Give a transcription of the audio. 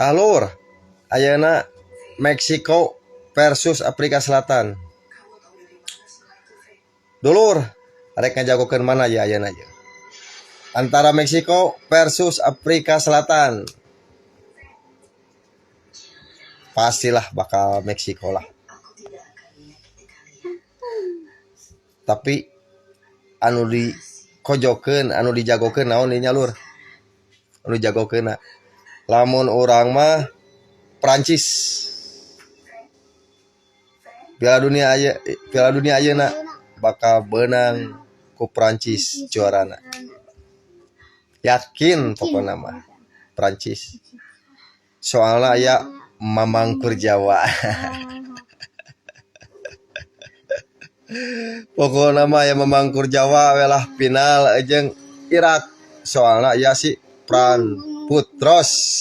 Talur ayeuna Meksiko versus Afrika Selatan. Dulur arek ngajagokeun mana ya ayeuna ye? Antara Meksiko versus Afrika Selatan. Pastilah bakal Meksiko lah. Tapi anu di kojokeun, anu dijagokeun naon dinya lur? Anu jagokeun lamun urang mah Prancis. Piala dunia ayeuna bakal beunang ku Prancis juarana. Yakin pokokna mah Prancis. Soalnya aya mamangkur Jawa. Pokokna mah aya mamangkur Jawa we lah final jeung Irak. Soalnya aya si Pran Putros.